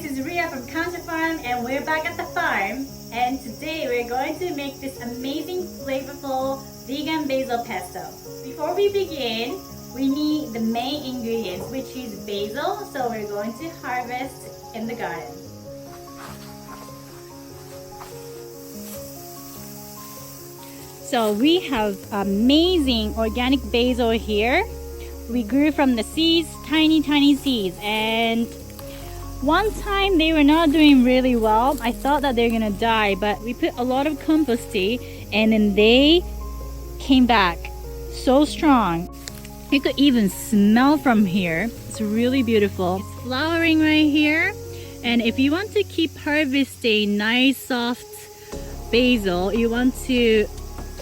this is Ria from Kansha Farm and we're back at the farm, and today we're going to make this amazing flavorful vegan basil pesto. Before we begin, we need the main ingredients, which is basil, so we're going to harvest in the garden. So we have amazing organic basil here. We grew from the seeds, tiny seeds, and one time they were not doing really well. I thought that they're gonna die, but we put a lot of compost tea and then they came back so strong. You could even smell from here. It's really beautiful. It's flowering right here, and if you want to keep harvesting nice soft basil, you want to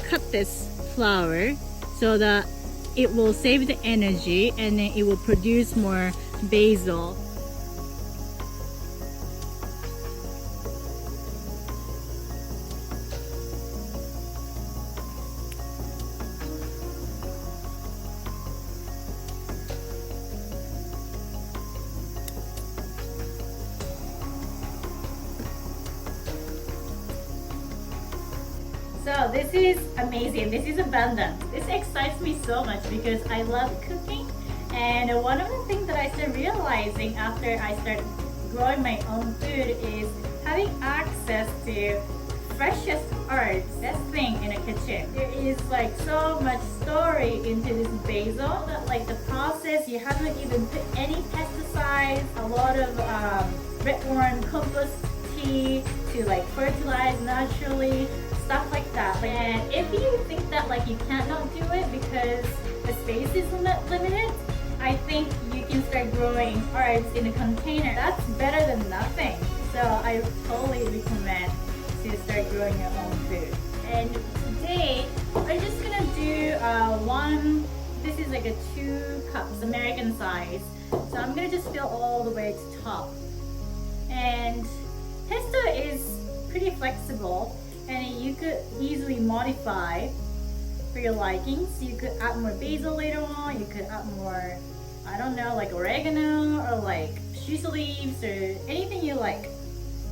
cut this flower so that it will save the energy and then it will produce more basil. So this is amazing. This is abundant. This excites me so much because I love cooking, and one of the things that I started realizing after I started growing my own food is having access to freshest herbs. Best thing in a kitchen. There is like so much story into this basil that like the process, you haven't even put any pesticides, a lot of red worm compost tea to like fertilize naturally, stuff like that. And if you think that like you cannot do it because the space is limited, I think you can start growing herbs in a container. That's better than nothing. So I totally recommend to start growing your own food. And today we're just gonna do this is like a 2 cups American size. So I'm gonna just fill all the way to top. And pesto is pretty flexible, and you could easily modify for your likings. You could add more basil later on. You could add more, I don't know, like oregano or like shiso leaves or anything you like.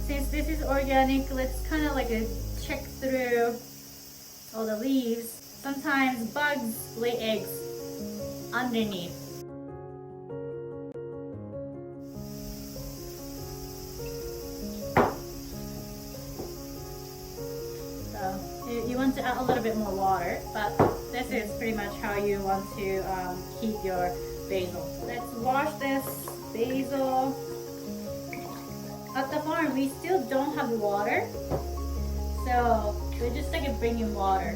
Since this is organic, let's kind of like check through all the leaves. Sometimes bugs lay eggs underneath. You want to add a little bit more water, but this is pretty much how you want to keep your basil. Let's wash this basil. At the farm, we still don't have water, so we're just like bringing water.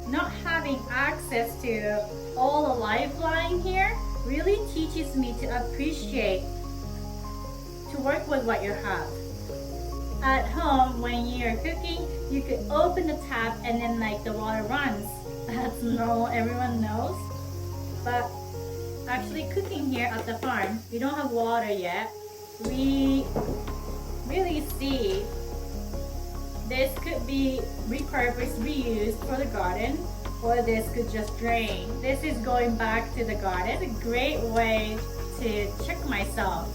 Not having access to all the lifeline here really teaches me to appreciate, to work with what you have. At home, when you're cooking, you could open the tap and then like the water runs. That's normal, everyone knows. But actually cooking here at the farm, we don't have water yet. We really see this could be repurposed, reused for the garden, or this could just drain. This is going back to the garden. It's a great way to check myself.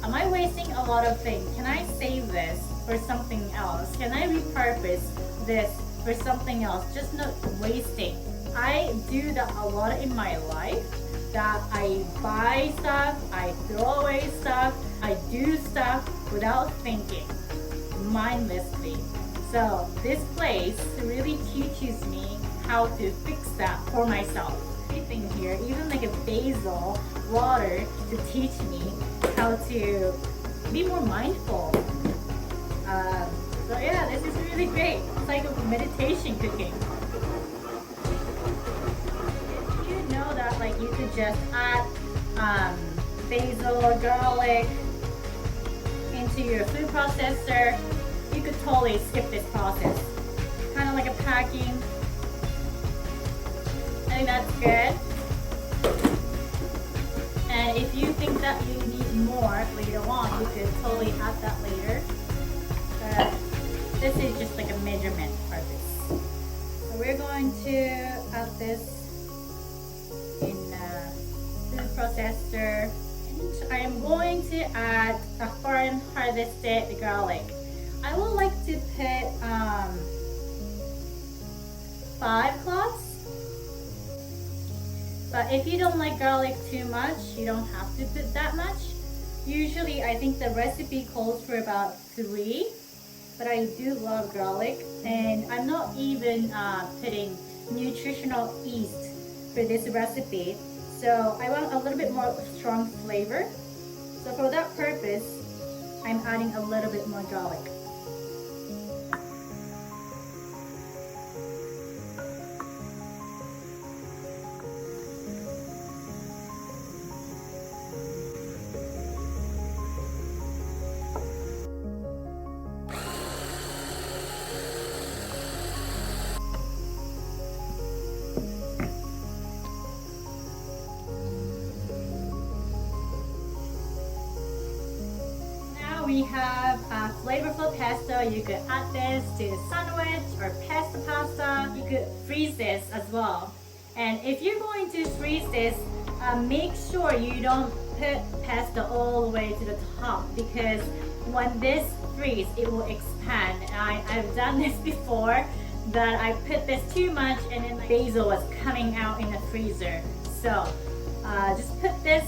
Am I wasting a lot of things? Can I save this for something else? Can I repurpose this for something else? Just not wasting. I do that a lot in my life, that I buy stuff, I throw away stuff, I do stuff without thinking, mindlessly. So this place really teaches me how to fix that for myself. Everything here, even like a basil water, to teach me how to be more mindful. So yeah, this is really great. It's like a meditation cooking. If you know that like you could just add basil or garlic into your food processor, you could totally skip this process. Kind of like a packing. I think that's good. And if you think that you need more later on, you could totally add that later. But this is just like a measurement purpose. So we're going to add this in the food processor. I am going to add a foreign harvested garlic. I would like to put 5 cloves. But if you don't like garlic too much, you don't have to put that much. Usually, I think the recipe calls for about 3. But I do love garlic, and I'm not even putting nutritional yeast for this recipe. So I want a little bit more strong flavor. So for that purpose, I'm adding a little bit more garlic. We have a flavorful pesto. You could add this to a sandwich or pasta. You could freeze this as well. And if you're going to freeze this, make sure you don't put pesto all the way to the top, because when this freezes, it will expand. And I've done this before, that I put this too much and then basil was coming out in the freezer. So just put this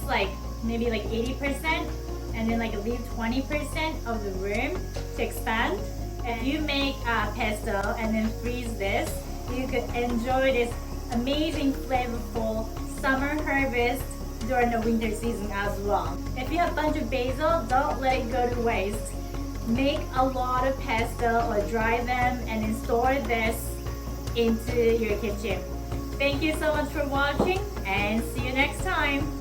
maybe 80%. And then leave 20% of the room to expand. And you make pesto and then freeze this, you could enjoy this amazing flavorful summer harvest during the winter season as well. If you have a bunch of basil, don't let it go to waste. Make a lot of pesto or dry them and then store this into your kitchen. Thank you so much for watching, and see you next time.